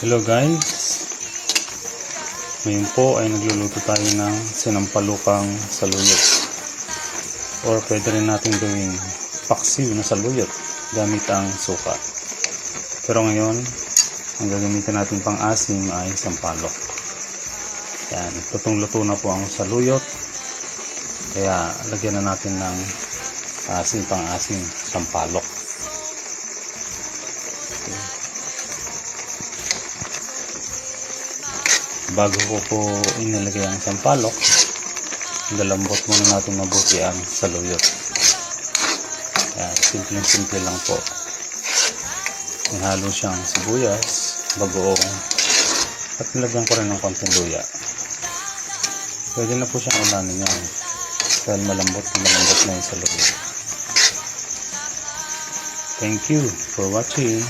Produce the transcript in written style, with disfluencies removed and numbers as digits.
Hello guys, ngayon po ay nagluluto tayo ng sinampalukang saluyot, or pwede rin natin gawing paksiw na saluyot gamit ang suka. Pero ngayon, ang gagamitin natin pang asim ay sampalok. Yan, lutong-luto na po ang saluyot, kaya lagyan na natin ng asim pang asim, sampalok. Bago ko po inilagay ang sampalok, lalambot muna natin mabuti ang saluyot. Simple lang po. Ihalo siyang sibuyas, bagoong, at nilagyan ko rin ng konting luya. Pwede na po siyang ulanin yan dahil malambot na yung saluyot. Thank you for watching.